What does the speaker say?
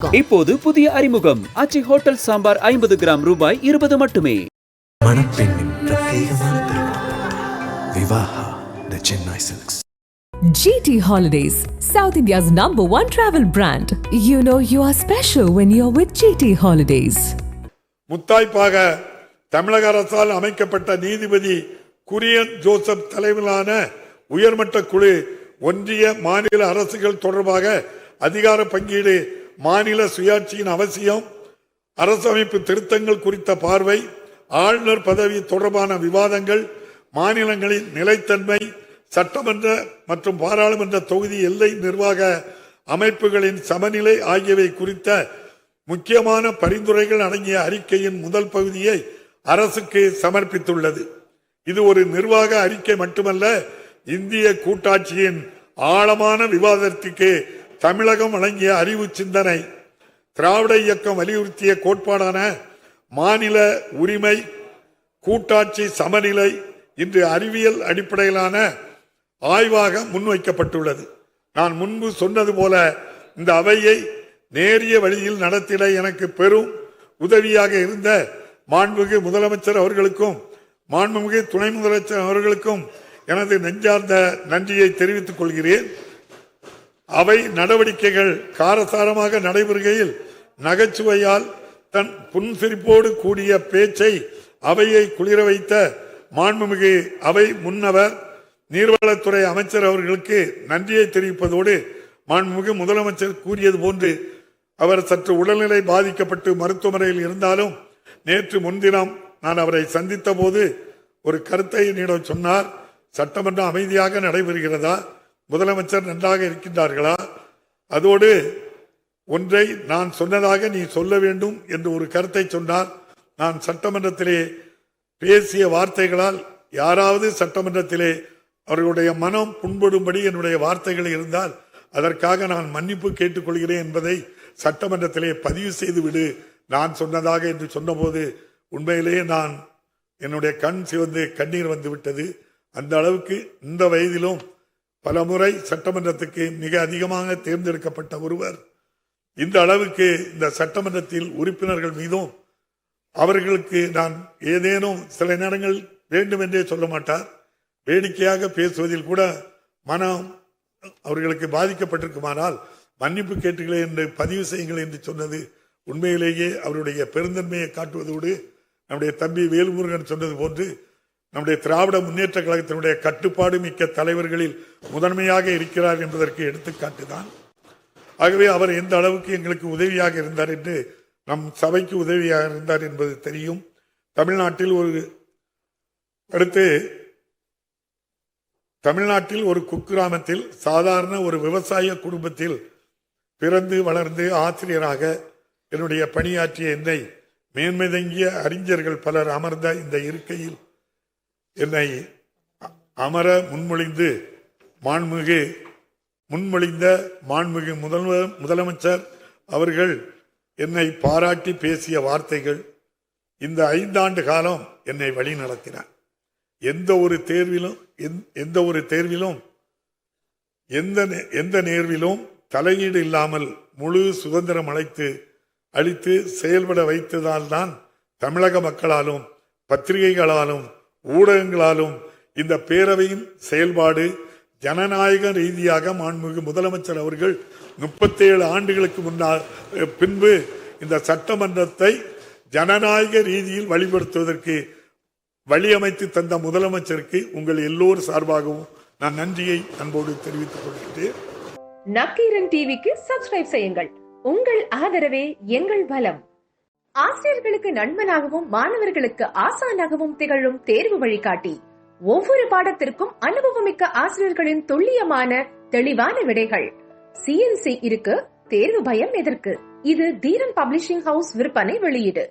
இப்போது புதிய அறிமுகம் ஆச்சி ஹோட்டல் சாம்பார் 50 கிராம் ரூபாய் 20 மட்டுமே. மணப்பெண்ணின் பிரத்யேகமான திருமணம் Vivaha the Chennai Silks. GT Holidays, South India's #1 travel brand. You know you are special when you're with GT Holidays. முத்தாய்ப்பாக தமிழக அரசால் அமைக்கப்பட்ட நீதிபதி குரியன் ஜோசப் தலைமையிலான உயர்மட்ட குழு ஒன்றிய மாநில அரசுகள் தொடர்பாக அதிகார பங்கீடு, மாநில சுயாட்சியின் அவசியம், அரசமைப்பு திருத்தங்கள் குறித்த பார்வை, ஆளுநர் பதவி தொடர்பான விவாதங்கள், மாநிலங்களின் நிலைத்தன்மை, சட்டமன்ற மற்றும் பாராளுமன்ற தொகுதி எல்லை நிர்வாக அமைப்புகளின் சமநிலை ஆகியவை குறித்த முக்கியமான பரிந்துரைகள் அடங்கிய அறிக்கையின் முதல் பகுதியை அரசுக்கு சமர்ப்பித்துள்ளது. இது ஒரு நிர்வாக அறிக்கை மட்டுமல்ல, இந்திய கூட்டாட்சியின் ஆழமான விவாதத்திற்கு தமிழகம் வழங்கிய அறிவு சிந்தனை. திராவிட இயக்கம் வலியுறுத்திய கோட்பாடான மாநில உரிமை, கூட்டாட்சி, சமநிலை இன்று அறிவியல் அடிப்படையிலான ஆய்வாக முன்வைக்கப்பட்டுள்ளது. நான் முன்பு சொன்னது போல இந்த அவையை நேரிய வழியில் நடத்திட எனக்கு பெரும் உதவியாக இருந்த மாண்புமிகு முதலமைச்சர் அவர்களுக்கும் மாண்புமிகு துணை முதலமைச்சர் அவர்களுக்கும் எனது நெஞ்சார்ந்த நன்றியை தெரிவித்துக் கொள்கிறேன். அவை நடவடிக்கைகள் காரசாரமாக நடைபெறுகையில் நகைச்சுவையால் தன் புன்சிரிப்போடு கூடிய பேச்சை அவையை குளிர வைத்த மாண்புமிகு அவை முன்னவர் நீர்வளத்துறை அமைச்சர் அவர்களுக்கு நன்றியை தெரிவிப்பதோடு, மாண்புமிகு முதலமைச்சர் கூறியது போன்று அவர் சற்று உடல்நிலை பாதிக்கப்பட்டு மருத்துவமனையில் இருந்தாலும் நேற்று முன்தினம் நான் அவரை சந்தித்த போது ஒரு கருத்தை என்னிடம் சொன்னார். சட்டமன்றம் அமைதியாக நடைபெறுகிறதா? முதலமைச்சர் நன்றாக இருக்கின்றார்களா? அதோடு ஒன்றை நான் சொன்னதாக நீ சொல்ல வேண்டும் என்று ஒரு கருத்தை சொன்னார். நான் சட்டமன்றத்திலே பேசிய வார்த்தைகளால் யாராவது சட்டமன்றத்திலே அவர்களுடைய மனம் புண்படும்படி என்னுடைய வார்த்தைகள் இருந்தால் அதற்காக நான் மன்னிப்பு கேட்டுக்கொள்கிறேன் என்பதை சட்டமன்றத்திலே பதிவு செய்து விடு நான் சொன்னதாக என்று சொன்னபோது உண்மையிலேயே நான் என்னுடைய கண் சிவந்து கண்ணீர் வந்து விட்டது. அந்த அளவுக்கு இந்த வயதிலும் பல முறை சட்டமன்றத்துக்கு மிக அதிகமாக தேர்ந்தெடுக்கப்பட்ட ஒருவர் இந்த அளவுக்கு இந்த சட்டமன்றத்தில் உறுப்பினர்கள் மீதும் அவர்களுக்கு நான் ஏதேனும் சில நேரங்கள் வேண்டும் என்றே சொல்ல மாட்டார், வேடிக்கையாக பேசுவதில் கூட மனம் அவர்களுக்கு பாதிக்கப்பட்டிருக்குமானால் மன்னிப்பு கேட்டுகளே என்று பதிவு செய்யுங்கள் என்று சொன்னது உண்மையிலேயே அவருடைய பெருந்தன்மையை காட்டுவதோடு, நம்முடைய தம்பி வேல்முருகன் சொன்னது போன்று நம்முடைய திராவிட முன்னேற்ற கழகத்தினுடைய கட்டுப்பாடு மிக்க தலைவர்களில் முதன்மையாக இருக்கிறார் என்பதற்கு எடுத்துக்காட்டுதான். ஆகவே அவர் எந்த அளவுக்கு எங்களுக்கு உதவியாக இருந்தார் என்று, நம் சபைக்கு உதவியாக இருந்தார் என்பது தெரியும். தமிழ்நாட்டில் ஒரு குக்கிராமத்தில் சாதாரண ஒரு விவசாய குடும்பத்தில் பிறந்து வளர்ந்து ஆசிரியராக என்னுடைய பணியாற்றிய என்னை மேன்மைதங்கிய அறிஞர்கள் பலர் அமர்ந்த இந்த இருக்கையில் என்னை அமர முன்மொழிந்த மாண்புமிகு முதலமைச்சர் அவர்கள் என்னை பாராட்டி பேசிய வார்த்தைகள் இந்த 5 ஆண்டு காலம் என்னை வழி நடத்தினார். எந்த நேர்விலும் தலையீடு இல்லாமல் முழு சுதந்திரம் அளித்து செயல்பட வைத்ததால்தான் தமிழக மக்களாலும் பத்திரிகைகளாலும் ஊடகங்களாலும் இந்த பேரவையின் செயல்பாடு ஜனநாயக ரீதியாக மாண்புமிகு முதலமைச்சர் அவர்கள் 37 ஆண்டுகளுக்கு பின்பு இந்த சட்டமன்றத்தை ஜனநாயக ரீதியில் வழிபடுத்துவதற்கு வழியமைத்து தந்த முதலமைச்சருக்கு உங்கள் எல்லோரும் சார்பாகவும் நான் நன்றியை அன்போடு தெரிவித்துக் கொள்கிறேன். நக்கீரன் டிவிக்கு சப்ஸ்கிரைப் செய்யுங்கள். உங்கள் ஆதரவே எங்கள் பலம். ஆசிரியர்களுக்கு நண்பனாகவும் மாணவர்களுக்கு ஆசானாகவும் திகழும் தேர்வு வழிகாட்டி. ஒவ்வொரு பாடத்திற்கும் அனுபவமிக்க ஆசிரியர்களின் துல்லியமான தெளிவான விடைகள். CNC இருக்கு, தேர்வு பயம் எதற்கு? இது தீரன் பப்ளிஷிங் ஹவுஸ் விற்பனை வெளியீடு.